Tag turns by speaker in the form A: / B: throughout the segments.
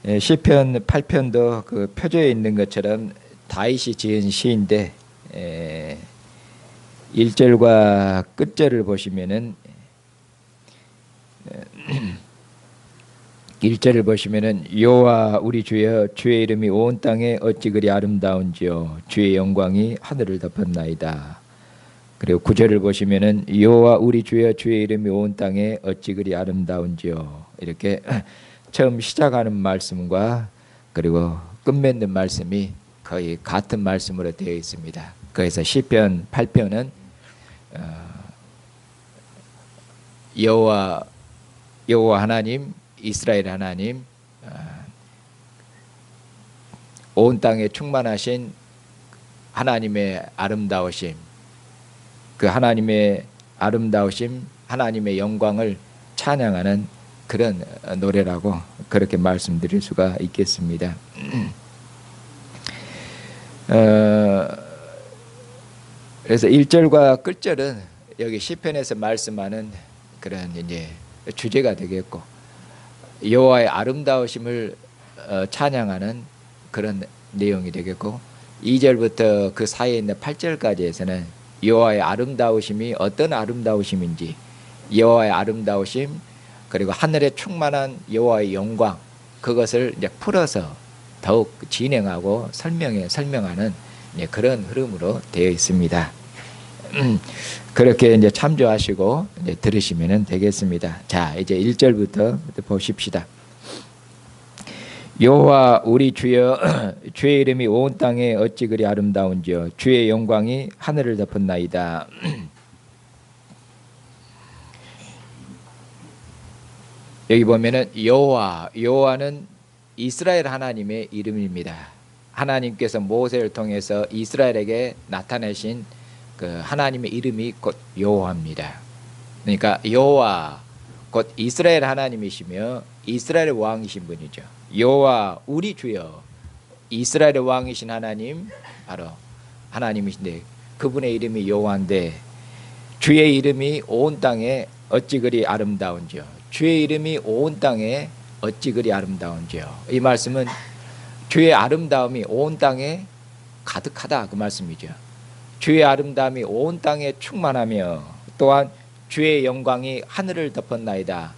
A: 시편 8편도 그 표제에 있는 것처럼 다윗이 지은 시인데 1절과 끝절을 보시면은 1절을 보시면은 여호와 우리 주여 주의 이름이 온 땅에 어찌 그리 아름다운지요 주의 영광이 하늘을 덮었나이다. 그리고 9절을 보시면은 여호와 우리 주여 주의 이름이 온 땅에 어찌 그리 아름다운지요 이렇게 처음 시작하는 말씀과 그리고 끝맺는 말씀이 거의 같은 말씀으로 되어 있습니다. 그래서 시편 8편은 여호와 하나님, 이스라엘 하나님, 온 땅에 충만하신 하나님의 아름다우심, 그 하나님의 아름다우심, 하나님의 영광을 찬양하는 그런 노래라고 그렇게 말씀드릴 수가 있겠습니다. 그래서 1절과 끝절은 여기 시편에서 말씀하는 그런 이제 주제가 되겠고, 여호와의 아름다우심을 찬양하는 그런 내용이 되겠고, 2절부터 그 사이에 있는 8절까지에서는 여호와의 아름다우심이 어떤 아름다우심인지, 여호와의 아름다우심 그리고 하늘에 충만한 여호와의 영광, 그것을 이제 풀어서 더욱 진행하고 설명하는 그런 흐름으로 되어 있습니다. 그렇게 이제 참조하시고 이제 들으시면 되겠습니다. 자, 이제 1절부터 보십시다. 여호와 우리 주여 주의 이름이 온 땅에 어찌 그리 아름다운지요 주의 영광이 하늘을 덮었나이다. 여기 보면은 여호와는 이스라엘 하나님의 이름입니다. 하나님께서 모세를 통해서 이스라엘에게 나타내신 그 하나님의 이름이 곧 여호와입니다. 그러니까 여호와 곧 이스라엘 하나님이시며 이스라엘 왕이신 분이죠. 여호와 우리 주여, 이스라엘 왕이신 하나님 바로 하나님이신데 그분의 이름이 여호와인데, 주의 이름이 온 땅에 어찌 그리 아름다운지요 주의 이름이 온 땅에 어찌 그리 아름다운지요. 이 말씀은 주의 아름다움이 온 땅에 가득하다 그 말씀이죠. 주의 아름다움이 온 땅에 충만하며 또한 주의 영광이 하늘을 덮었나이다.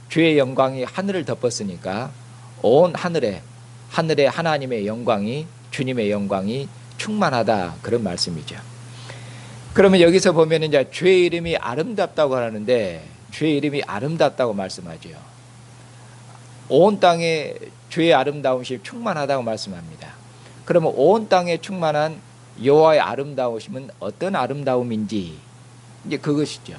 A: 주의 영광이 하늘을 덮었으니까 온 하늘에 하나님의 영광이, 주님의 영광이 충만하다 그런 말씀이죠. 그러면 여기서 보면 이제 주의 이름이 아름답다고 하는데, 주의 이름이 아름답다고 말씀하죠. 온 땅에 주의 아름다우심이 충만하다고 말씀합니다. 그러면 온 땅에 충만한 여호와의 아름다우심은 어떤 아름다움인지, 이제 그것이죠.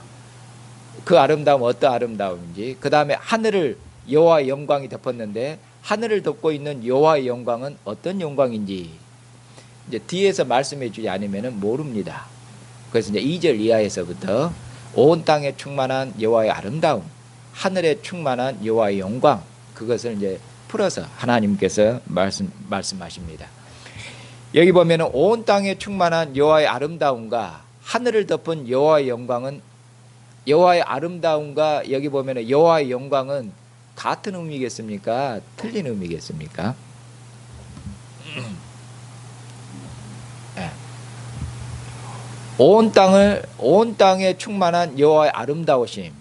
A: 그 아름다움 어떤 아름다움인지, 그 다음에 하늘을 여호와의 영광이 덮었는데 하늘을 덮고 있는 여호와의 영광은 어떤 영광인지 이제 뒤에서 말씀해 주지 않으면 모릅니다. 그래서 이제 2절 이하에서부터 온 땅에 충만한 여호와의 아름다움, 하늘에 충만한 여호와의 영광, 그것을 이제 풀어서 하나님께서 말씀하십니다. 여기 보면은 온 땅에 충만한 여호와의 아름다움과 하늘을 덮은 여호와의 영광은, 여호와의 아름다움과 여기 보면은 여호와의 영광은 같은 의미겠습니까? 틀린 의미겠습니까? 온 땅에 충만한 여호와의 아름다우심,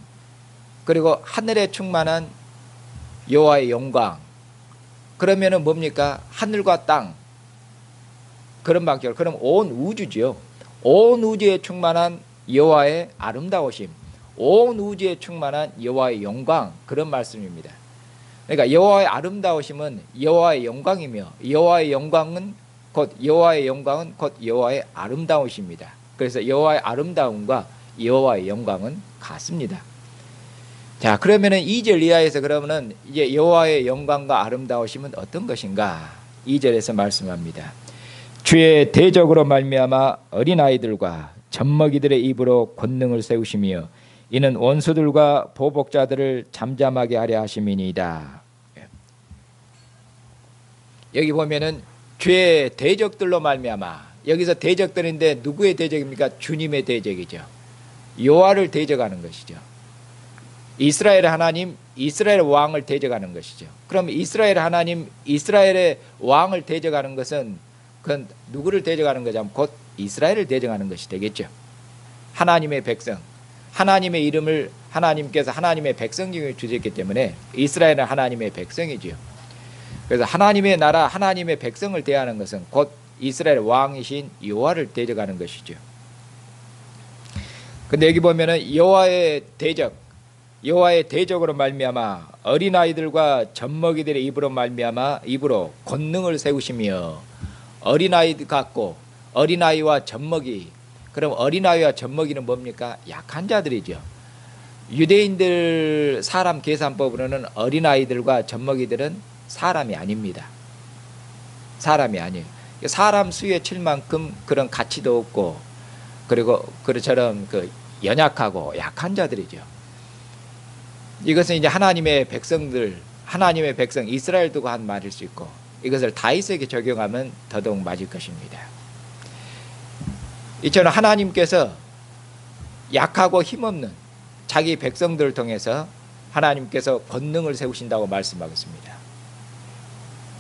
A: 그리고 하늘에 충만한 여호와의 영광, 그러면은 뭡니까? 하늘과 땅, 그런 방식으로, 그럼 온 우주죠. 온 우주에 충만한 여호와의 아름다우심, 온 우주에 충만한 여호와의 영광, 그런 말씀입니다. 그러니까 여호와의 아름다우심은 여호와의 영광이며 여호와의 영광은 곧 여호와의 아름다우십니다. 그래서 여호와의 아름다움과 여호와의 영광은 같습니다. 자, 그러면은 2절 이하에서 그러면은 이제 여호와의 영광과 아름다우심은 어떤 것인가? 2절에서 말씀합니다. 주의 대적으로 말미암아 어린아이들과 젖먹이들의 입으로 권능을 세우시며 이는 원수들과 보복자들을 잠잠하게 하려 하심이니이다. 여기 보면은 주의 대적들로 말미암아, 여기서 대적들인데 누구의 대적입니까? 주님의 대적이죠. 여호와를 대적하는 것이죠. 이스라엘의 하나님, 이스라엘의 왕을 대적하는 것이죠. 그럼 이스라엘 하나님, 이스라엘의 왕을 대적하는 것은 그건 누구를 대적하는 거냐면 곧 이스라엘을 대적하는 것이 되겠죠. 하나님의 백성, 하나님의 이름을 하나님께서 하나님의 백성 중에 주셨기 때문에 이스라엘은 하나님의 백성이지요. 그래서 하나님의 나라, 하나님의 백성을 대하는 것은 곧 이스라엘 왕이신 여호와를 대적하는 것이죠. 근데 여기 보면은 여호와의 대적으로 말미암아 어린아이들과 젖먹이들의 입으로 말미암아 입으로 권능을 세우시며, 어린아이 같고 어린아이와 젖먹이, 그럼 어린아이와 젖먹이는 뭡니까? 약한 자들이죠. 유대인들 사람 계산법으로는 어린아이들과 젖먹이들은 사람이 아닙니다. 사람이 아니에요. 사람 수에 칠 만큼 그런 가치도 없고, 그리고 그처럼 연약하고 약한 자들이죠. 이것은 이제 하나님의 백성들, 하나님의 백성 이스라엘 두고 한 말일 수 있고, 이것을 다윗에게 적용하면 더더욱 맞을 것입니다. 이처럼 하나님께서 약하고 힘없는 자기 백성들을 통해서 하나님께서 권능을 세우신다고 말씀하고 있습니다.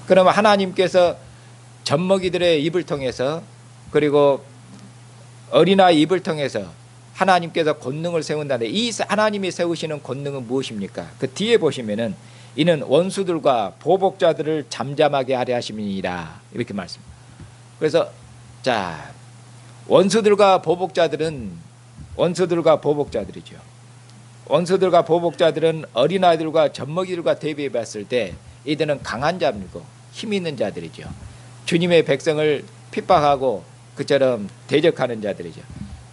A: 그러면 하나님께서 젖먹이들의 입을 통해서, 그리고 어린아이 입을 통해서 하나님께서 권능을 세운다는데, 이 하나님이 세우시는 권능은 무엇입니까? 그 뒤에 보시면은 이는 원수들과 보복자들을 잠잠하게 하려 하심이니라, 이렇게 말씀합니다. 그래서 자, 원수들과 보복자들이죠. 원수들과 보복자들은 어린아이들과 젖먹이들과 대비해 봤을 때 이들은 강한 자들이고 힘 있는 자들이죠. 주님의 백성을 핍박하고 그처럼 대적하는 자들이죠.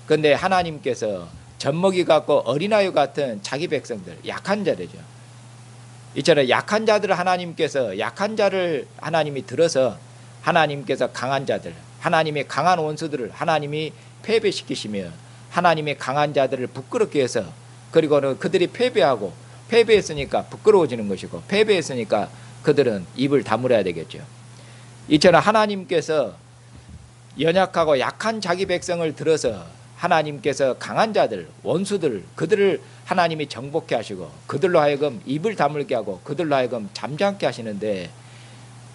A: 그런데 하나님께서 젖먹이 같고 어린아이 같은 자기 백성들, 약한 자들이죠. 이처럼 약한 자들을 하나님께서, 약한 자를 하나님이 들어서 하나님께서 강한 자들, 하나님의 강한 원수들을 하나님이 패배시키시며, 하나님의 강한 자들을 부끄럽게 해서, 그리고는 그들이 패배했으니까 부끄러워지는 것이고, 패배했으니까 그들은 입을 다물어야 되겠죠. 이처럼 하나님께서 연약하고 약한 자기 백성을 들어서 하나님께서 강한 자들, 원수들, 그들을 하나님이 정복케 하시고 그들로 하여금 입을 다물게 하고 그들로 하여금 잠잠케 하시는데,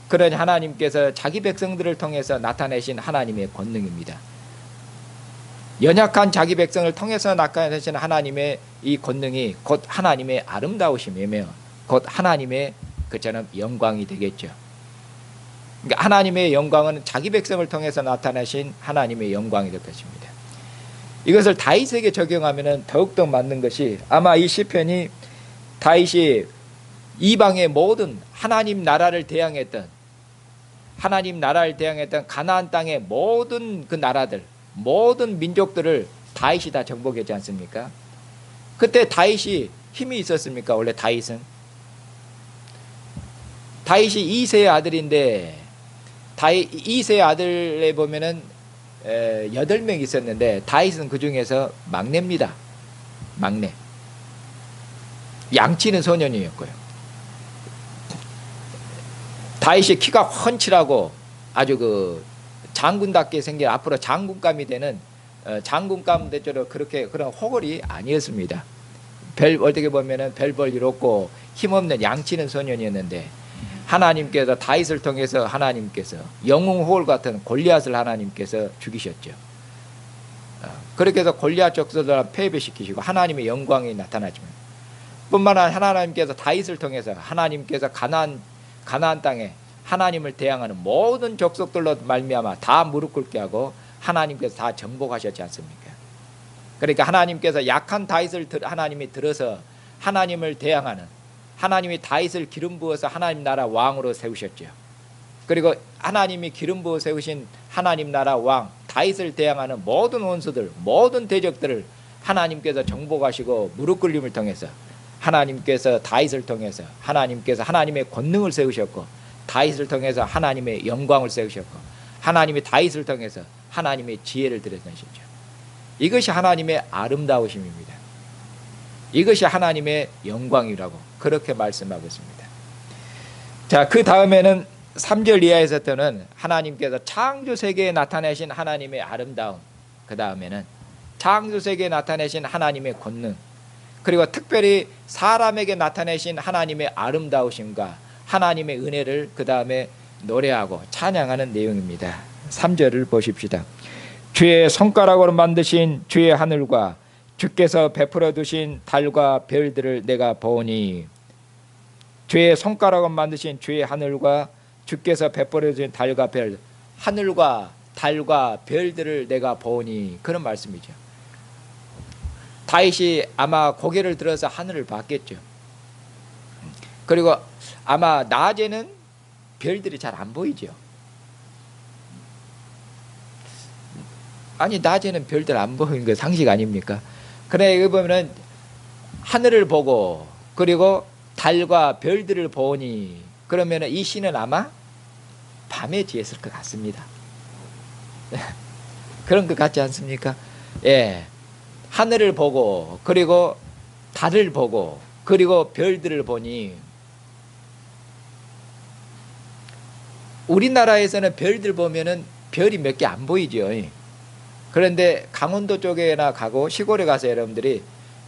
A: 그런 하나님께서 자기 백성들을 통해서 나타내신 하나님의 권능입니다. 연약한 자기 백성을 통해서 나타내신 하나님의 이 권능이 곧 하나님의 아름다우심이며 곧 하나님의 그처럼 영광이 되겠죠. 그러니까 하나님의 영광은 자기 백성을 통해서 나타내신 하나님의 영광이 될 것입니다. 이것을 다윗에게 적용하면 더욱더 맞는 것이, 아마 이 시편이 다윗이 이방의 모든 하나님 나라를 대항했던 가나안 땅의 모든 그 나라들, 모든 민족들을 다윗이 다 정복했지 않습니까? 그때 다윗이 힘이 있었습니까? 원래 다윗이 이새의 아들인데, 이새의 아들에 보면은 8명 있었는데 다윗은 그 중에서 막내입니다. 막내. 양치는 소년이었고요. 다윗이 키가 훤칠하고 아주 장군답게 생긴, 앞으로 장군감이 되는 장군감 대처럼 그런 호걸이 아니었습니다. 어떻게 보면은 별볼일 없고 힘없는 양치는 소년이었는데, 하나님께서 다윗을 통해서 하나님께서 영웅호울 같은 골리앗을 하나님께서 죽이셨죠. 그렇게 해서 골리앗 족속들을 패배시키시고 하나님의 영광이 나타나지만, 뿐만 아니라 하나님께서 다윗을 통해서 하나님께서 가나안 땅에 하나님을 대항하는 모든 족속들로 말미암아 다 무릎 꿇게 하고 하나님께서 다 정복하셨지 않습니까? 그러니까 하나님께서 약한 다윗을 하나님이 들어서 하나님을 대항하는, 하나님이 다윗을 기름 부어서 하나님 나라 왕으로 세우셨죠. 그리고 하나님이 기름 부어 세우신 하나님 나라 왕 다윗을 대항하는 모든 원수들, 모든 대적들을 하나님께서 정복하시고 무릎 꿇림을 통해서 하나님께서 다윗을 통해서 하나님께서 하나님의 권능을 세우셨고, 다윗을 통해서 하나님의 영광을 세우셨고, 하나님이 다윗을 통해서 하나님의 지혜를 드러내셨죠. 이것이 하나님의 아름다우심입니다. 이것이 하나님의 영광이라고 그렇게 말씀하고 있습니다. 자, 그 다음에는 3절 이하에서부터는 하나님께서 창조 세계에 나타내신 하나님의 아름다움, 그 다음에는 창조 세계에 나타내신 하나님의 권능, 그리고 특별히 사람에게 나타내신 하나님의 아름다우심과 하나님의 은혜를 그 다음에 노래하고 찬양하는 내용입니다. 3절을 보십시다. 주의 손가락으로 만드신 주의 하늘과 주께서 베풀어 두신 달과 별들을 내가 보니, 주의 손가락으로 만드신 주의 하늘과 주께서 베풀어 주신 달과 별, 하늘과 달과 별들을 내가 보니, 그런 말씀이죠. 다윗이 아마 고개를 들어서 하늘을 봤겠죠. 그리고 아마 낮에는 별들이 잘 안 보이죠. 아니 낮에는 별들 안 보이는 거 상식 아닙니까? 그래 여기 보면은 하늘을 보고 그리고 달과 별들을 보니, 그러면은 이 시는 아마 밤에 지었을 것 같습니다. 그런 것 같지 않습니까? 예, 하늘을 보고 그리고 달을 보고 그리고 별들을 보니, 우리나라에서는 별들 보면은 별이 몇 개 안 보이죠. 그런데 강원도 쪽에나 가고 시골에 가서 여러분들이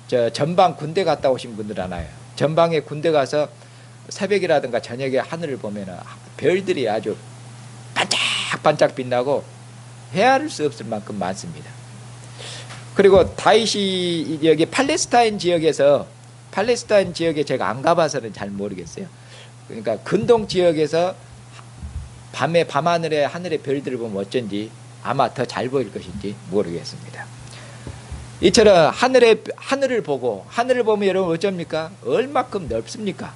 A: 저 전방 군대 갔다 오신 분들 아나요? 전방에 군대 가서 새벽이라든가 저녁에 하늘을 보면은 별들이 아주 반짝반짝 빛나고 헤아릴 수 없을 만큼 많습니다. 그리고 다윗이 여기 팔레스타인 지역에 제가 안 가봐서는 잘 모르겠어요. 그러니까 근동 지역에서 밤에 밤하늘에 하늘의 별들을 보면 어쩐지 아마 더 잘 보일 것인지 모르겠습니다. 이처럼 하늘을 보면 여러분 어쩝니까? 얼마큼 넓습니까?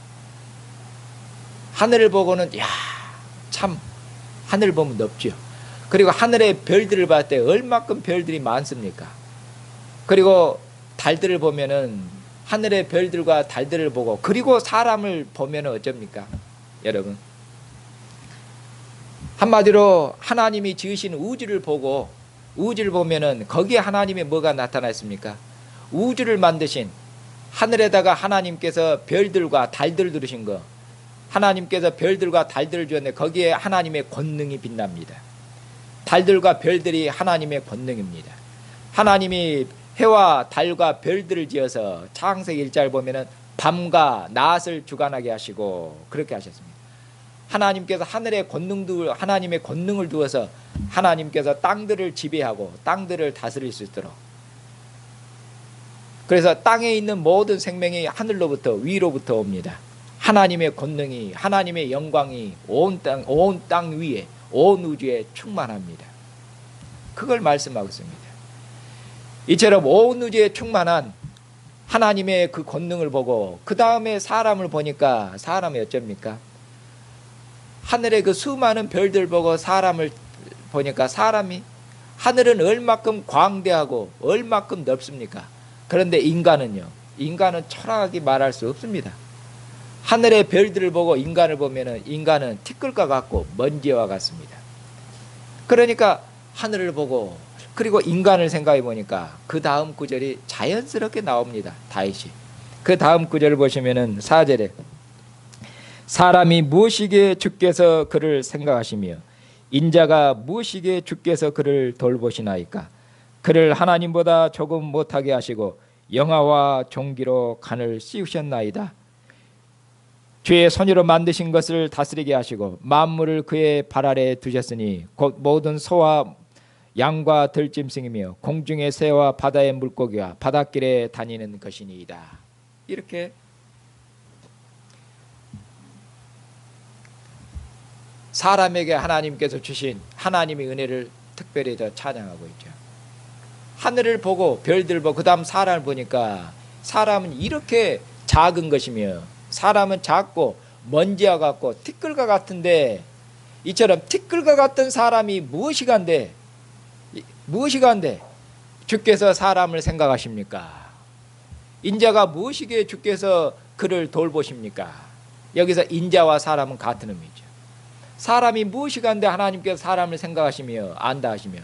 A: 하늘을 보고는 야, 참 하늘을 보면 넓죠. 그리고 하늘의 별들을 봤을 때 얼마큼 별들이 많습니까? 그리고 달들을 보면은 하늘의 별들과 달들을 보고 그리고 사람을 보면은 어쩝니까? 여러분, 한마디로 하나님이 지으신 우주를 보면은 거기에 하나님의 뭐가 나타나 있습니까? 우주를 만드신 하늘에다가 하나님께서 별들과 달들을 두르신 거, 하나님께서 별들과 달들을 주었는데 거기에 하나님의 권능이 빛납니다. 달들과 별들이 하나님의 권능입니다. 하나님이 해와 달과 별들을 지어서 창세기 1절 보면은 밤과 낮을 주관하게 하시고 그렇게 하셨습니다. 하나님께서 하늘의 하나님의 권능을 두어서 하나님께서 땅들을 지배하고 땅들을 다스릴 수 있도록, 그래서 땅에 있는 모든 생명이 하늘로부터 위로부터 옵니다. 하나님의 권능이, 하나님의 영광이 온 땅 위에, 온 우주에 충만합니다. 그걸 말씀하고 있습니다. 이처럼 온 우주에 충만한 하나님의 그 권능을 보고 그 다음에 사람을 보니까 사람이 어쩝니까? 하늘의 그 수많은 별들 보고 사람을 보니까 사람이, 하늘은 얼마큼 광대하고 얼마큼 넓습니까? 그런데 인간은 초라하게 말할 수 없습니다. 하늘의 별들을 보고 인간을 보면은 인간은 티끌과 같고 먼지와 같습니다. 그러니까 하늘을 보고 그리고 인간을 생각해 보니까 그 다음 구절이 자연스럽게 나옵니다. 다윗이. 그 다음 구절을 보시면은 4절에 사람이 무엇이기에 주께서 그를 생각하시며 인자가 무엇이기에 주께서 그를 돌보시나이까. 그를 하나님보다 조금 못하게 하시고 영화와 종기로 간을 씌우셨나이다. 주의 손으로 만드신 것을 다스리게 하시고 만물을 그의 발 아래 두셨으니 곧 모든 소와 양과 들짐승이며 공중의 새와 바다의 물고기와 바닷길에 다니는 것이니이다. 이렇게 사람에게 하나님께서 주신 하나님의 은혜를 특별히 더 찬양하고 있죠. 하늘을 보고 별들 보고 그 다음 사람을 보니까 사람은 이렇게 작은 것이며 사람은 작고 먼지와 같고 티끌과 같은데, 이처럼 티끌과 같은 사람이 무엇이 간데 주께서 사람을 생각하십니까? 인자가 무엇이기에 주께서 그를 돌보십니까? 여기서 인자와 사람은 같은 의미죠. 사람이 무엇이 간데 하나님께서 사람을 생각하시며 안다 하시며,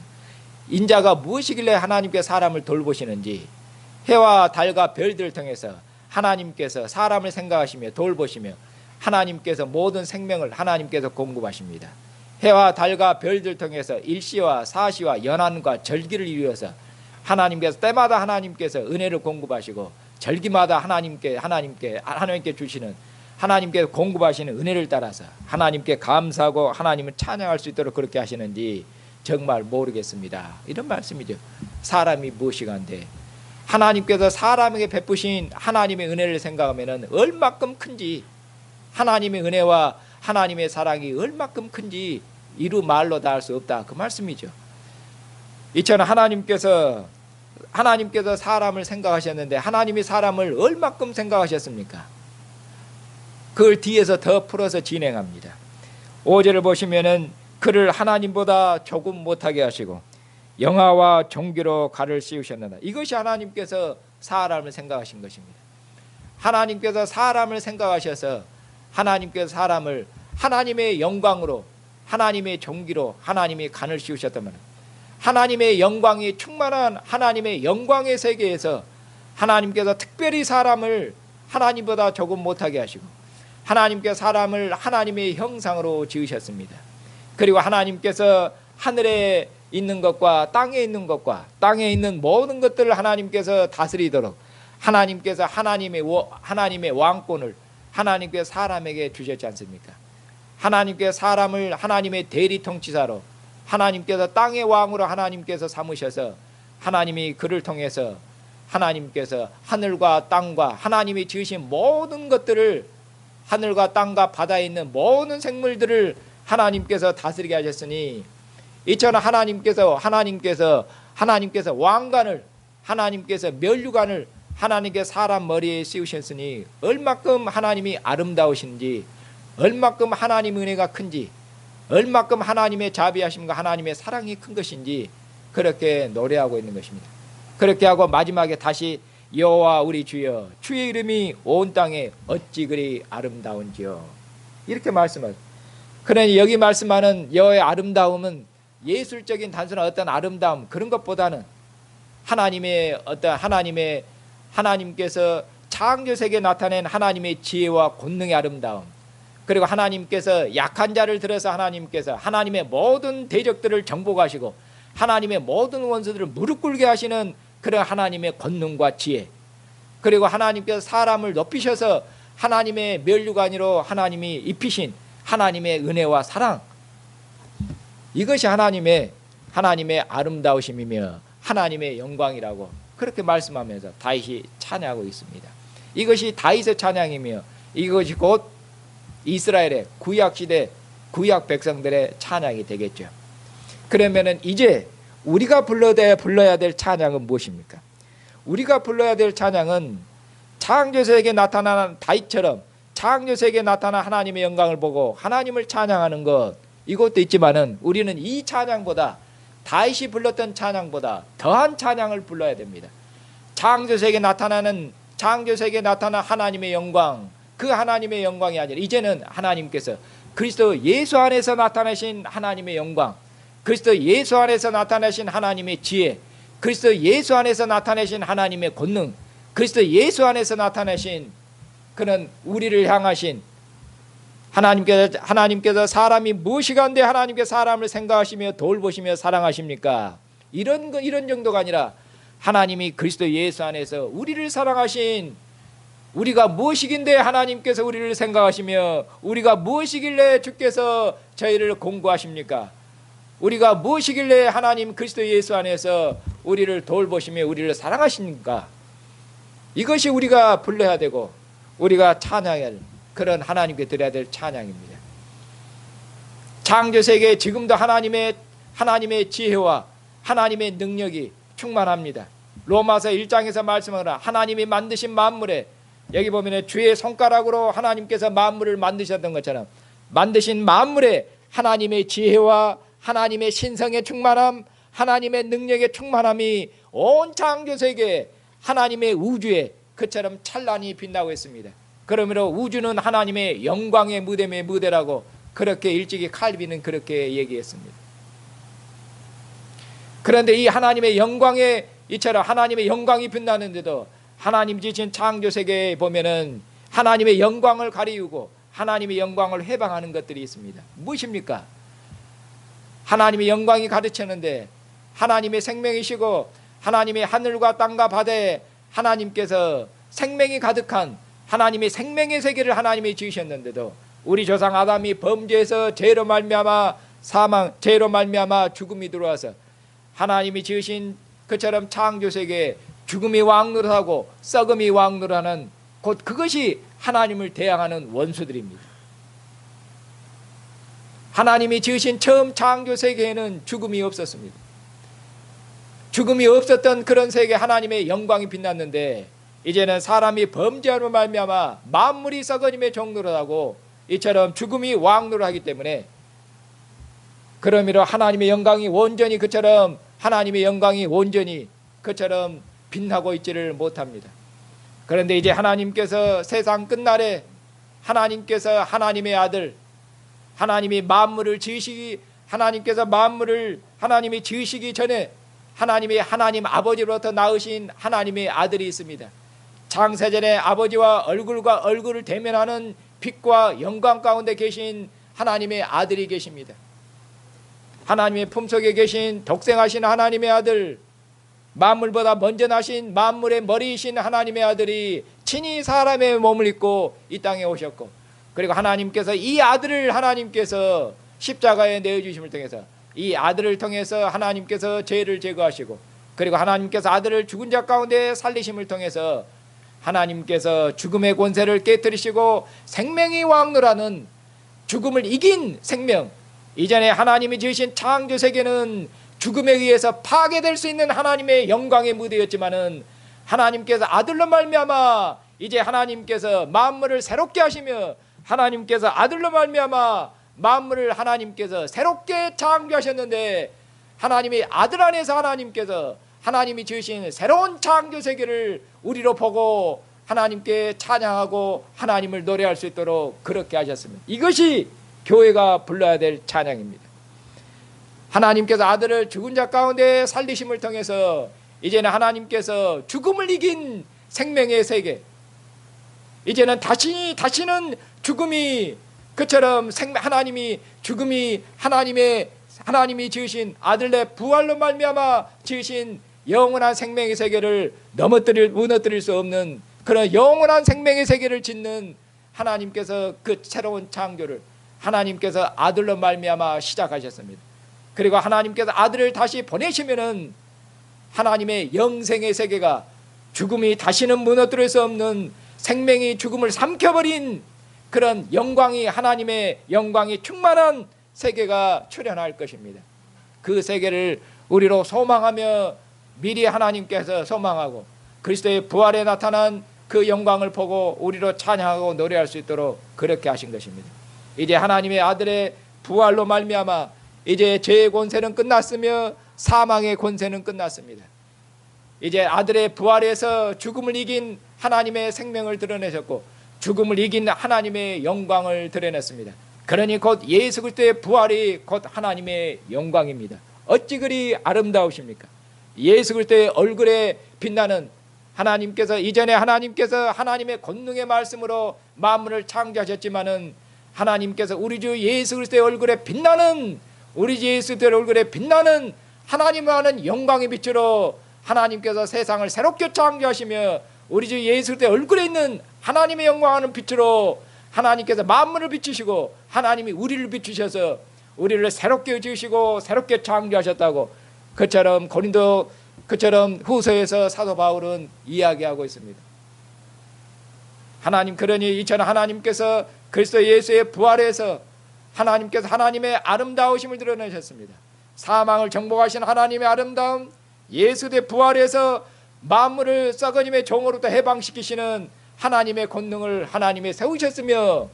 A: 인자가 무엇이길래 하나님께서 사람을 돌보시는지, 해와 달과 별들을 통해서 하나님께서 사람을 생각하시며 돌보시며 하나님께서 모든 생명을 하나님께서 공급하십니다. 해와 달과 별들을 통해서 일시와 사시와 연한과 절기를 이루어서 하나님께서 때마다 하나님께서 은혜를 공급하시고 절기마다 하나님께 주시는, 하나님께 공급하시는 은혜를 따라서 하나님께 감사하고 하나님을 찬양할 수 있도록 그렇게 하시는지 정말 모르겠습니다. 이런 말씀이죠. 사람이 무엇이간데 하나님께서 사람에게 베푸신 하나님의 은혜를 생각하면 얼마큼 큰지, 하나님의 은혜와 하나님의 사랑이 얼마큼 큰지 이루 말로 다 할 수 없다, 그 말씀이죠. 이처럼 하나님께서 사람을 생각하셨는데 하나님이 사람을 얼마큼 생각하셨습니까? 그걸 뒤에서 더 풀어서 진행합니다. 5절을 보시면은 그를 하나님보다 조금 못하게 하시고 영화와 종기로 가를 씌우셨느니라. 이것이 하나님께서 사람을 생각하신 것입니다. 하나님께서 사람을 생각하셔서 하나님께서 사람을 하나님의 영광으로, 하나님의 종기로, 하나님의 간을 씌우셨단 말이에요. 하나님의 영광이 충만한 하나님의 영광의 세계에서 하나님께서 특별히 사람을 하나님보다 조금 못하게 하시고 하나님께서 사람을 하나님의 형상으로 지으셨습니다. 그리고 하나님께서 하늘에 있는 것과 땅에 있는 것과 땅에 있는 모든 것들을 하나님께서 다스리도록 하나님께서 하나님의 왕권을 하나님께서 사람에게 주셨지 않습니까? 하나님께서 사람을 하나님의 대리통치사로 하나님께서 땅의 왕으로 하나님께서 삼으셔서 하나님이 그를 통해서 하나님께서 하늘과 땅과 하나님이 지으신 모든 것들을, 하늘과 땅과 바다에 있는 모든 생물들을 하나님께서 다스리게 하셨으니 이처럼 하나님께서 왕관을, 하나님께서 면류관을 하나님께서 사람 머리에 씌우셨으니 얼마큼 하나님이 아름다우신지, 얼마큼 하나님의 은혜가 큰지, 얼마큼 하나님의 자비하심과 하나님의 사랑이 큰 것인지 그렇게 노래하고 있는 것입니다. 그렇게 하고 마지막에 다시 여호와 우리 주여 주의 이름이 온 땅에 어찌 그리 아름다운지요, 이렇게 말씀하죠. 그러니 여기 말씀하는 여호와의 아름다움은 예술적인 단순한 어떤 아름다움 그런 것보다는 하나님께서 창조세계에 나타낸 하나님의 지혜와 권능의 아름다움, 그리고 하나님께서 약한 자를 들어서 하나님께서 하나님의 모든 대적들을 정복하시고 하나님의 모든 원수들을 무릎 꿇게 하시는 그런 하나님의 권능과 지혜, 그리고 하나님께서 사람을 높이셔서 하나님의 면류관으로 하나님이 입히신 하나님의 은혜와 사랑, 이것이 하나님의 아름다우심이며 하나님의 영광이라고 그렇게 말씀하면서 다윗이 찬양하고 있습니다. 이것이 다윗의 찬양이며 이것이 곧 이스라엘의 구약시대 구약 백성들의 찬양이 되겠죠. 그러면은 이제 우리가 불러야 될 찬양은 무엇입니까? 우리가 불러야 될 찬양은 창조세계에 나타나는 다윗처럼 창조세계에 나타난 하나님의 영광을 보고 하나님을 찬양하는 것, 이것도 있지만은 우리는 이 찬양보다, 다윗이 불렀던 찬양보다 더한 찬양을 불러야 됩니다. 창조세계에 나타난 하나님의 영광, 그 하나님의 영광이 아니라 이제는 하나님께서 그리스도 예수 안에서 나타내신 하나님의 영광, 그리스도 예수 안에서 나타내신 하나님의 지혜, 그리스도 예수 안에서 나타내신 하나님의 권능, 그리스도 예수 안에서 나타내신 그는 우리를 향하신 하나님께서 사람이 무엇이간데 하나님께서 사람을 생각하시며 돌보시며 사랑하십니까? 이런 정도가 아니라 하나님이 그리스도 예수 안에서 우리를 사랑하신, 우리가 무엇이긴데 하나님께서 우리를 생각하시며 우리가 무엇이길래 주께서 저희를 공부하십니까? 우리가 무엇이길래 하나님 그리스도 예수 안에서 우리를 돌보시며 우리를 사랑하십니까? 이것이 우리가 불러야 되고 우리가 찬양할 그런 하나님께 드려야 될 찬양입니다. 창조세계에 지금도 하나님의 지혜와 하나님의 능력이 충만합니다. 로마서 1장에서 말씀하라 하나님이 만드신 만물에, 여기 보면 주의 손가락으로 하나님께서 만물을 만드셨던 것처럼 만드신 만물에 하나님의 지혜와 하나님의 신성의 충만함, 하나님의 능력의 충만함이 온 창조세계에 하나님의 우주에 그처럼 찬란히 빛나고 있습니다. 그러므로 우주는 하나님의 영광의 무대라고 그렇게 일찍이 칼빈은 그렇게 얘기했습니다. 그런데 이 하나님의 영광에 이처럼 하나님의 영광이 빛나는데도 하나님 지신 창조세계에 보면은 하나님의 영광을 가리우고 하나님의 영광을 해방하는 것들이 있습니다. 무엇입니까? 하나님의 영광이 가르치는데 하나님의 생명이시고 하나님의 하늘과 땅과 바다에 하나님께서 생명이 가득한 하나님의 생명의 세계를 하나님이 지으셨는데도 우리 조상 아담이 범죄해서 죄로 말미암아 사망, 죄로 말미암아 죽음이 들어와서 하나님이 지으신 그처럼 창조 세계에 죽음이 왕노릇하고 썩음이 왕노릇하는 곧 그것이 하나님을 대항하는 원수들입니다. 하나님이 지으신 처음 창조 세계에는 죽음이 없었습니다. 죽음이 없었던 그런 세계 하나님의 영광이 빛났는데 이제는 사람이 범죄함으로 말미암아 만물이 썩어짐에 종노릇하고 이처럼 죽음이 왕노릇하기 때문에 그러므로 하나님의 영광이 온전히 그처럼 하나님의 영광이 온전히 그처럼 빛나고 있지를 못합니다. 그런데 이제 하나님께서 세상 끝날에 하나님께서 하나님의 아들 하나님이 만물을 지으시기 하나님께서 만물을 하나님이 지으시기 전에 하나님이 하나님 아버지로부터 낳으신 하나님의 아들이 있습니다. 창세전에 아버지와 얼굴과 얼굴을 대면하는 빛과 영광 가운데 계신 하나님의 아들이 계십니다. 하나님의 품속에 계신 독생하신 하나님의 아들 만물보다 먼저 나신 만물의 머리이신 하나님의 아들이 친히 사람의 몸을 입고 이 땅에 오셨고 그리고 하나님께서 이 아들을 하나님께서 십자가에 내어주심을 통해서 이 아들을 통해서 하나님께서 죄를 제거하시고 그리고 하나님께서 아들을 죽은 자 가운데 살리심을 통해서 하나님께서 죽음의 권세를 깨뜨리시고 생명이 왕노라는 죽음을 이긴 생명 이전에 하나님이 지으신 창조 세계는 죽음에 의해서 파괴될 수 있는 하나님의 영광의 무대였지만은 하나님께서 아들로 말미암아 이제 하나님께서 만물을 새롭게 하시며 하나님께서 아들로 말미암아 만물을 하나님께서 새롭게 창조하셨는데 하나님의 아들 안에서 하나님께서 하나님이 지으신 새로운 창조 세계를 우리로 보고 하나님께 찬양하고 하나님을 노래할 수 있도록 그렇게 하셨습니다. 이것이 교회가 불러야 될 찬양입니다. 하나님께서 아들을 죽은 자 가운데 살리심을 통해서 이제는 하나님께서 죽음을 이긴 생명의 세계 이제는 다시는 죽음이 그처럼 하나님이 죽음이 하나님이 지으신 아들의 부활로 말미암아 지으신 영원한 생명의 세계를 무너뜨릴 수 없는 그런 영원한 생명의 세계를 짓는 하나님께서 그 새로운 창조를 하나님께서 아들로 말미암아 시작하셨습니다. 그리고 하나님께서 아들을 다시 보내시면은 하나님의 영생의 세계가 죽음이 다시는 무너뜨릴 수 없는 생명이 죽음을 삼켜버린 그런 영광이 하나님의 영광이 충만한 세계가 출현할 것입니다. 그 세계를 우리로 소망하며 미리 하나님께서 소망하고 그리스도의 부활에 나타난 그 영광을 보고 우리로 찬양하고 노래할 수 있도록 그렇게 하신 것입니다. 이제 하나님의 아들의 부활로 말미암아 이제 죄의 권세는 끝났으며 사망의 권세는 끝났습니다. 이제 아들의 부활에서 죽음을 이긴 하나님의 생명을 드러내셨고 죽음을 이긴 하나님의 영광을 드러냈습니다. 그러니 곧 예수 그리스도의 부활이 곧 하나님의 영광입니다. 어찌 그리 아름다우십니까? 예수 그리스도의 얼굴에 빛나는 하나님께서 이전에 하나님께서 하나님의 권능의 말씀으로 만물을 창조하셨지만은 하나님께서 우리 주 예수 그리스도의 얼굴에 빛나는 우리 주 예수 그리스도의 얼굴에 빛나는 하나님과는 영광의 빛으로 하나님께서 세상을 새롭게 창조하시며 우리 주 예수 그리스도의 얼굴에 있는 하나님의 영광하는 빛으로 하나님께서 만물을 비추시고 하나님이 우리를 비추셔서 우리를 새롭게 지으시고 새롭게 창조하셨다고 그처럼 그처럼 후서에서 사도 바울은 이야기하고 있습니다. 하나님 그러니 이처럼 하나님께서 그리스도 예수의 부활에서 하나님께서 하나님의 아름다우심을 드러내셨습니다. 사망을 정복하신 하나님의 아름다움 예수의 부활에서 만물을 썩어짐의 종으로부터 해방시키시는 하나님의 권능을 하나님이 세우셨으며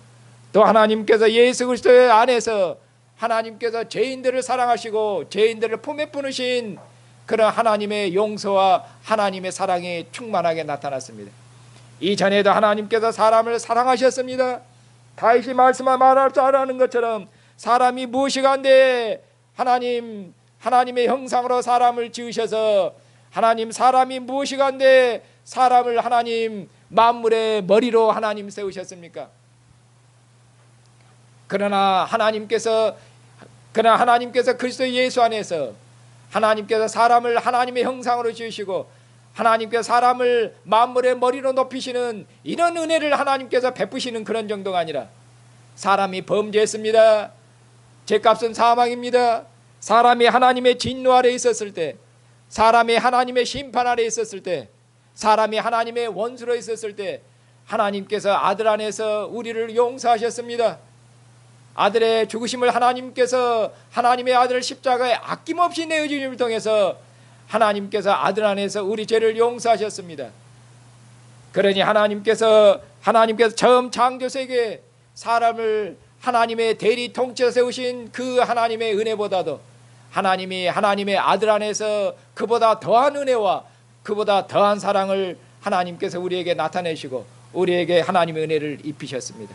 A: 또 하나님께서 예수 그리스도의 안에서 하나님께서 죄인들을 사랑하시고 죄인들을 품에 품으신 그런 하나님의 용서와 하나님의 사랑이 충만하게 나타났습니다. 이전에도 하나님께서 사람을 사랑하셨습니다. 다윗이 말하는 것처럼 사람이 무엇이간데 하나님의 형상으로 사람을 지으셔서 사람이 무엇이간데 사람을 하나님 만물의 머리로 하나님 세우셨습니까? 그러나 하나님께서 그리스도 예수 안에서 하나님께서 사람을 하나님의 형상으로 지으시고 하나님께서 사람을 만물의 머리로 높이시는 이런 은혜를 하나님께서 베푸시는 그런 정도가 아니라, 사람이 범죄했습니다. 죄값은 사망입니다. 사람이 하나님의 진노 아래 있었을 때, 사람이 하나님의 심판 아래 있었을 때, 사람이 하나님의 원수로 있었을 때 하나님께서 아들 안에서 우리를 용서하셨습니다. 아들의 죽으심을 하나님께서, 하나님의 아들을 십자가에 아낌없이 내어주심을 통해서 하나님께서 아들 안에서 우리 죄를 용서하셨습니다. 그러니 하나님께서 처음 창조세계에 사람을 하나님의 대리 통치에 세우신 그 하나님의 은혜보다도 하나님이 하나님의 아들 안에서 그보다 더한 은혜와 그보다 더한 사랑을 하나님께서 우리에게 나타내시고 우리에게 하나님의 은혜를 입히셨습니다.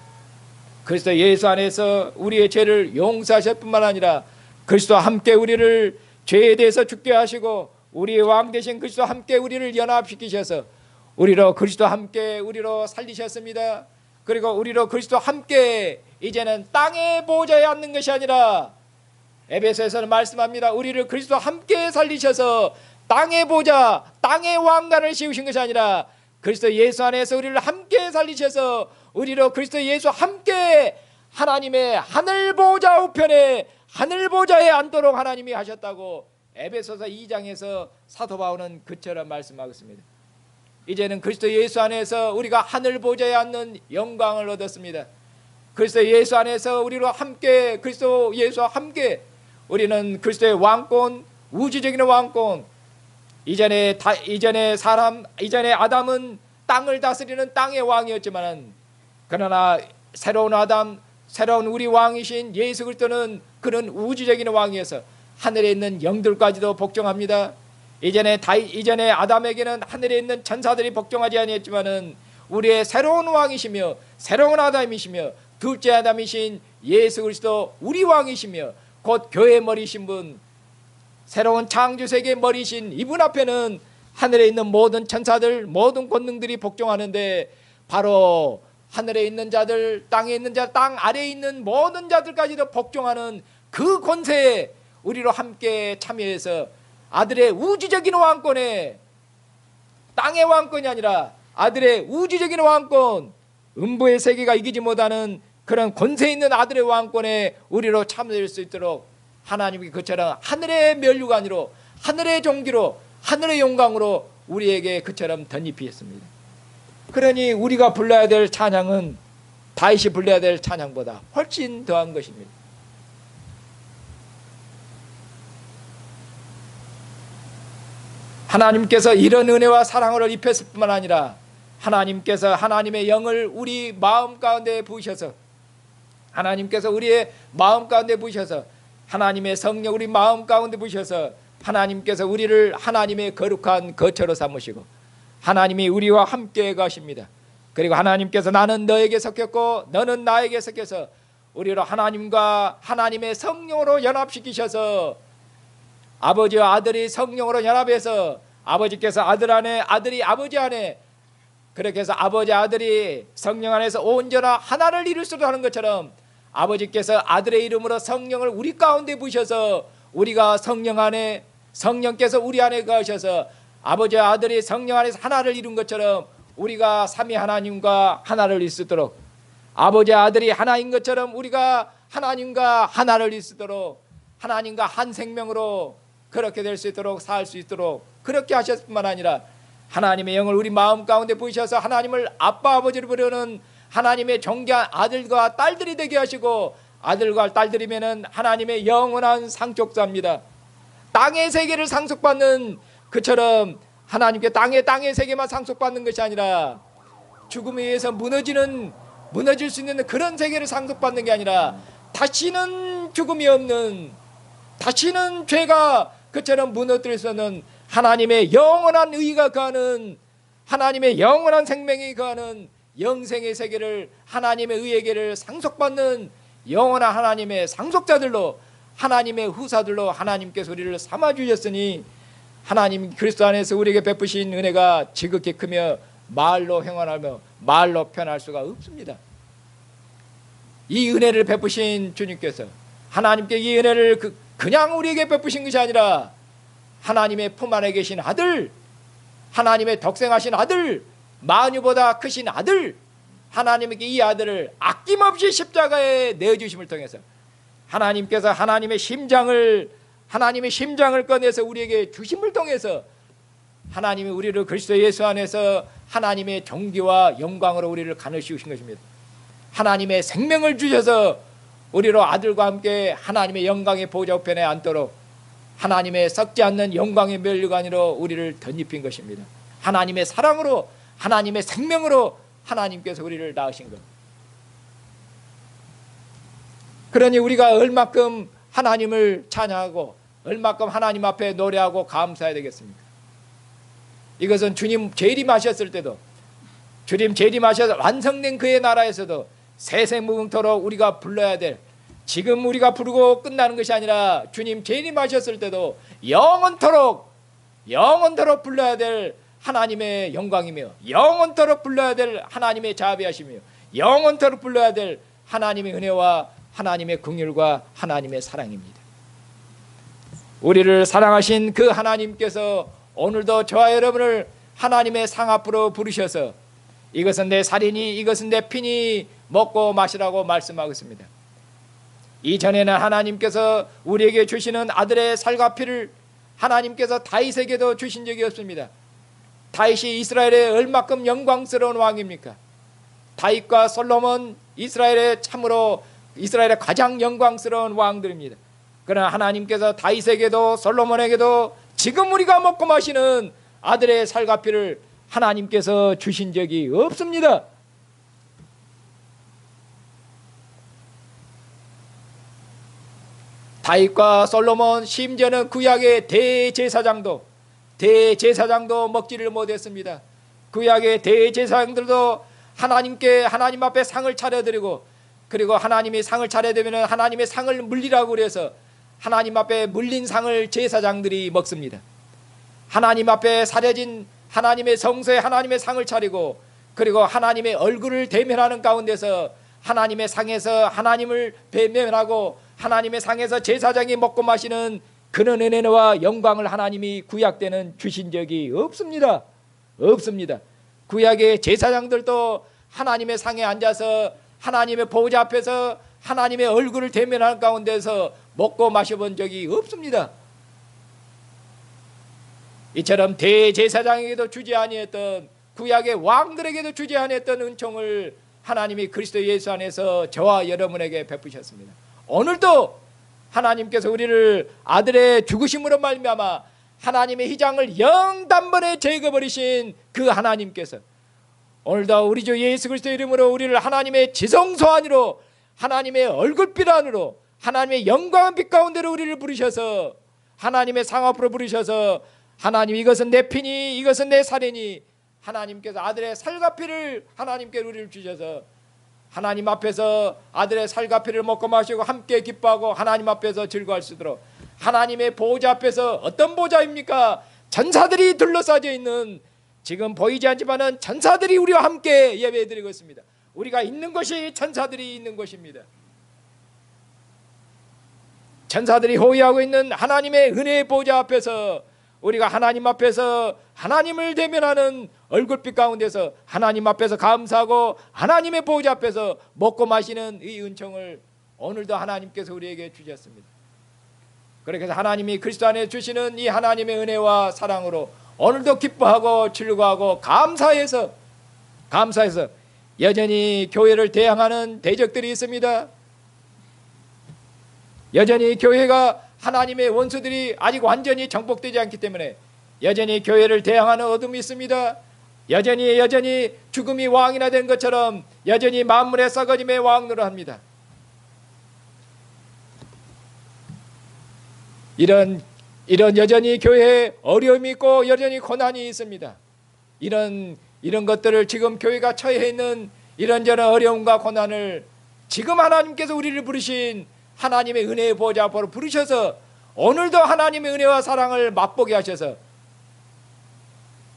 A: 그리스도 예수 안에서 우리의 죄를 용서하실 뿐만 아니라 그리스도와 함께 우리를 죄에 대해서 죽게 하시고 우리의 왕 되신 그리스도와 함께 우리를 연합시키셔서 우리로 그리스도와 함께 우리로 살리셨습니다. 그리고 우리로 그리스도와 함께 이제는 땅의 보좌에 앉는 것이 아니라, 에베소에서는 말씀합니다. 우리를 그리스도와 함께 살리셔서 땅의 보좌, 땅의 왕관을 씌우신 것이 아니라 그리스도 예수 안에서 우리를 함께 살리셔서 우리로 그리스도 예수와 함께 하나님의 하늘 보좌 우편에, 하늘 보좌에 앉도록 하나님이 하셨다고 에베소서 2장에서 사도 바울은 그처럼 말씀하고 있습니다. 이제는 그리스도 예수 안에서 우리가 하늘 보좌에 앉는 영광을 얻었습니다. 그리스도 예수 안에서 우리로 함께, 그리스도 예수와 함께 우리는 그리스도의 왕권, 우주적인 왕권, 이전에 아담은 땅을 다스리는 땅의 왕이었지만, 그러나 새로운 아담, 새로운 우리 왕이신 예수 그리스도는 그는 우주적인 왕이어서 하늘에 있는 영들까지도 복종합니다. 이전에 아담에게는 하늘에 있는 천사들이 복종하지 아니했지만은 우리의 새로운 왕이시며 새로운 아담이시며 둘째 아담이신 예수 그리스도 우리 왕이시며 곧 교회의 머리신 분, 새로운 창조세계의 머리신 이분 앞에는 하늘에 있는 모든 천사들, 모든 권능들이 복종하는데, 바로 하늘에 있는 자들, 땅에 있는 자, 땅 아래에 있는 모든 자들까지도 복종하는 그 권세에 우리로 함께 참여해서 아들의 우주적인 왕권에, 땅의 왕권이 아니라 아들의 우주적인 왕권, 음부의 세계가 이기지 못하는 그런 권세 있는 아들의 왕권에 우리로 참여할 수 있도록 하나님이 그처럼 하늘의 면류관으로, 하늘의 종기로, 하늘의 영광으로 우리에게 그처럼 덧입히셨습니다. 그러니 우리가 불러야 될 찬양은 다윗이 불러야 될 찬양보다 훨씬 더한 것입니다. 하나님께서 이런 은혜와 사랑을 입혔을 뿐만 아니라 하나님께서 하나님의 영을 우리 마음 가운데 부으셔서, 하나님께서 우리의 마음 가운데 부으셔서, 하나님의 성령 우리 마음 가운데 부으셔서 하나님께서 우리를 하나님의 거룩한 거처로 삼으시고 하나님이 우리와 함께 가십니다. 그리고 하나님께서 나는 너에게 섞였고 너는 나에게 섞여서 우리로 하나님과 하나님의 성령으로 연합시키셔서, 아버지와 아들이 성령으로 연합해서 아버지께서 아들 안에, 아들이 아버지 안에, 그렇게 해서 아버지 아들이 성령 안에서 온전한 하나를 이룰 수 하는 것처럼 아버지께서 아들의 이름으로 성령을 우리 가운데 부으셔서 우리가 성령 안에, 성령께서 우리 안에 거하셔서 아버지와 아들이 성령 안에서 하나를 이룬 것처럼 우리가 삼위 하나님과 하나를 이룰 수 있도록, 아버지와 아들이 하나인 것처럼 우리가 하나님과 하나를 이룰 수 있도록, 하나님과 한 생명으로 그렇게 될 수 있도록, 살 수 있도록 그렇게 하셨을 뿐만 아니라 하나님의 영을 우리 마음 가운데 부으셔서 하나님을 아빠 아버지로 부르는 하나님의 존귀한 아들과 딸들이 되게 하시고, 아들과 딸들이면은 하나님의 영원한 상속자입니다. 땅의 세계를 상속받는 그처럼 하나님께 땅의 세계만 상속받는 것이 아니라 죽음에 의해서 무너질 수 있는 그런 세계를 상속받는 게 아니라 다시는 죽음이 없는, 다시는 죄가 그처럼 무너뜨릴 수 없는 하나님의 영원한 의가 거하는, 하나님의 영원한 생명이 거하는 영생의 세계를, 하나님의 의에게를 상속받는 영원한 하나님의 상속자들로, 하나님의 후사들로 하나님께서 우리를 삼아주셨으니 하나님 그리스도 안에서 우리에게 베푸신 은혜가 지극히 크며 말로 행하며 말로 표현할 수가 없습니다. 이 은혜를 베푸신 주님께서, 하나님께 이 은혜를 그냥 우리에게 베푸신 것이 아니라 하나님의 품 안에 계신 아들, 하나님의 독생하신 아들, 만유보다 크신 아들, 하나님에게 이 아들을 아낌없이 십자가에 내어주심을 통해서 하나님께서 하나님의 심장을 꺼내서 우리에게 주심을 통해서 하나님이 우리를 그리스도 예수 안에서 하나님의 존귀와 영광으로 우리를 가르치신 것입니다. 하나님의 생명을 주셔서 우리로 아들과 함께 하나님의 영광의 보좌 우편에 앉도록 하나님의 썩지 않는 영광의 면류관으로 우리를 덧입힌 것입니다. 하나님의 사랑으로, 하나님의 생명으로 하나님께서 우리를 낳으신 것. 그러니 우리가 얼마큼 하나님을 찬양하고 얼마큼 하나님 앞에 노래하고 감사해야 되겠습니까? 이것은 주님 재림하셨을 때도, 주님 재림하셔서 완성된 그의 나라에서도 세세무궁토록 우리가 불러야 될, 지금 우리가 부르고 끝나는 것이 아니라 주님 재림하셨을 때도 영원토록 불러야 될 하나님의 영광이며, 영원토록 불러야 될 하나님의 자비하시며, 영원토록 불러야 될 하나님의 은혜와 하나님의 긍휼과 하나님의 사랑입니다. 우리를 사랑하신 그 하나님께서 오늘도 저와 여러분을 하나님의 상 앞으로 부르셔서 이것은 내 살이니 이것은 내 피니 먹고 마시라고 말씀하고 있습니다. 이전에는 하나님께서 우리에게 주시는 아들의 살과 피를 하나님께서 다윗에게도 주신 적이 없습니다. 다윗이 이스라엘의 얼마큼 영광스러운 왕입니까? 다윗과 솔로몬, 이스라엘의 가장 영광스러운 왕들입니다. 그러나 하나님께서 다윗에게도 솔로몬에게도 지금 우리가 먹고 마시는 아들의 살과 피를 하나님께서 주신 적이 없습니다. 다윗과 솔로몬, 심지어는 구약의 대제사장도 먹지를 못했습니다. 구약의 대제사장들도 하나님 앞에 상을 차려드리고, 그리고 하나님이 상을 차려드리면 하나님의 상을 물리라고 그래서 하나님 앞에 물린 상을 제사장들이 먹습니다. 하나님 앞에 사려진 하나님의 성소에 하나님의 상을 차리고, 그리고 하나님의 얼굴을 대면하는 가운데서 하나님의 상에서 하나님을 대면하고 하나님의 상에서 제사장이 먹고 마시는 그런 은혜와 영광을 하나님이 구약 때는 주신 적이 없습니다. 구약의 제사장들도 하나님의 상에 앉아서 하나님의 보좌 앞에서 하나님의 얼굴을 대면하는 가운데서 먹고 마셔본 적이 없습니다. 이처럼 대제사장에게도 주지 아니했던, 구약의 왕들에게도 주지 아니했던 은총을 하나님이 그리스도 예수 안에서 저와 여러분에게 베푸셨습니다. 오늘도 하나님께서 우리를 아들의 죽으심으로 말미암아 하나님의 휘장을 영단번에 제거버리신 그 하나님께서 오늘도 우리 주 예수 그리스도 이름으로 우리를 하나님의 지성소 안으로, 하나님의 얼굴빛 안으로, 하나님의 영광의 빛 가운데로 우리를 부르셔서 하나님의 상 앞으로 부르셔서 하나님 이것은 내 피니 이것은 내 살이니, 하나님께서 아들의 살과 피를 하나님께 우리를 주셔서 하나님 앞에서 아들의 살과 피를 먹고 마시고 함께 기뻐하고 하나님 앞에서 즐거워할 수 있도록, 하나님의 보좌 앞에서, 어떤 보좌입니까? 천사들이 둘러싸여 있는, 지금 보이지 않지만은 천사들이 우리와 함께 예배드리고 있습니다. 우리가 있는 것이 천사들이 있는 곳입니다. 천사들이 호위하고 있는 하나님의 은혜의 보좌 앞에서 우리가 하나님 앞에서 하나님을 대면하는 얼굴빛 가운데서 하나님 앞에서 감사하고 하나님의 보좌 앞에서 먹고 마시는 이 은총을 오늘도 하나님께서 우리에게 주셨습니다. 그렇게 해서 하나님이 그리스도 안에 주시는 이 하나님의 은혜와 사랑으로 오늘도 기뻐하고 즐거워하고 감사해서 여전히 교회를 대항하는 대적들이 있습니다. 여전히 교회가 하나님의 원수들이 아직 완전히 정복되지 않기 때문에 여전히 교회를 대항하는 어둠이 있습니다. 여전히 죽음이 왕이나 된 것처럼 여전히 만물의 썩어짐의 왕노릇 합니다. 이런 여전히 교회에 어려움이 있고 여전히 고난이 있습니다. 이런 것들을 지금 교회가 처해 있는 이런저런 어려움과 고난을 지금 하나님께서 우리를 부르신 하나님의 은혜의 보좌 앞으로 부르셔서 오늘도 하나님의 은혜와 사랑을 맛보게 하셔서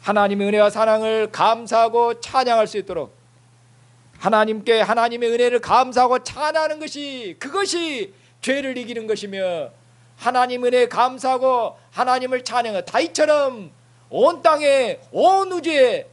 A: 하나님의 은혜와 사랑을 감사하고 찬양할 수 있도록, 하나님께 하나님의 은혜를 감사하고 찬양하는 것이, 그것이 죄를 이기는 것이며, 하나님 은혜에 감사하고 하나님을 찬양하고 다윗처럼 온 땅에 온 우주에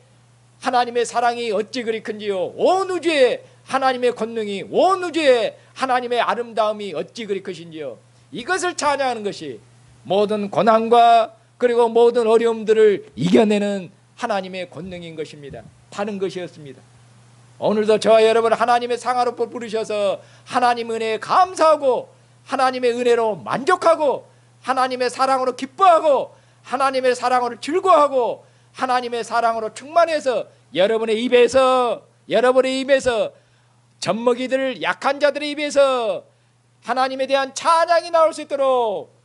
A: 하나님의 사랑이 어찌 그리 큰지요. 온 우주에 하나님의 권능이, 온 우주에 하나님의 아름다움이 어찌 그리 크신지요. 이것을 찬양하는 것이 모든 고난과 그리고 모든 어려움들을 이겨내는 하나님의 권능인 것입니다. 다른 것이었습니다. 오늘도 저와 여러분 하나님의 상하로 부르셔서 하나님 은혜에 감사하고 하나님의 은혜로 만족하고 하나님의 사랑으로 기뻐하고 하나님의 사랑으로 즐거워하고 하나님의 사랑으로 충만해서 여러분의 입에서 젖먹이들 약한 자들의 입에서 하나님에 대한 찬양이 나올 수 있도록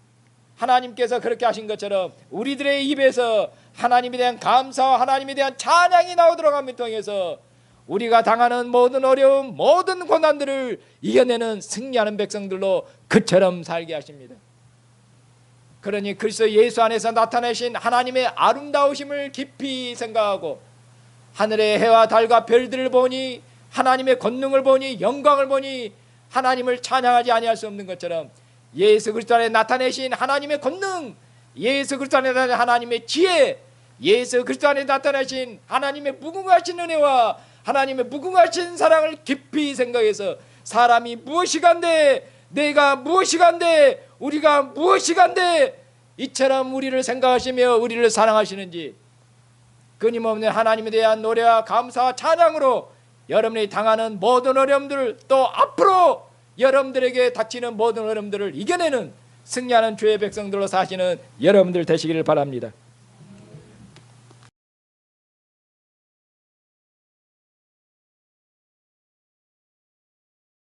A: 하나님께서 그렇게 하신 것처럼 우리들의 입에서 하나님에 대한 감사와 하나님에 대한 찬양이 나오도록 함을 통해서 우리가 당하는 모든 어려움, 모든 고난들을 이겨내는 승리하는 백성들로 그처럼 살게 하십니다. 그러니 그리스도 예수 안에서 나타내신 하나님의 아름다우심을 깊이 생각하고 하늘의 해와 달과 별들을 보니 하나님의 권능을 보니 영광을 보니 하나님을 찬양하지 아니할 수 없는 것처럼 예수 그리스도 안에 나타내신 하나님의 권능, 예수 그리스도 안에 나타내신 하나님의 지혜, 예수 그리스도 안에 나타내신 하나님의 무궁하신 은혜와 하나님의 무궁하신 사랑을 깊이 생각해서 사람이 무엇이간데, 내가 무엇이간데, 우리가 무엇이간데 이처럼 우리를 생각하시며 우리를 사랑하시는지 끊임없는 하나님에 대한 노래와 감사와 찬양으로 여러분이 당하는 모든 어려움들, 또 앞으로 여러분들에게 닥치는 모든 어려움들을 이겨내는 승리하는 주의 백성들로 사시는 여러분들 되시기를 바랍니다.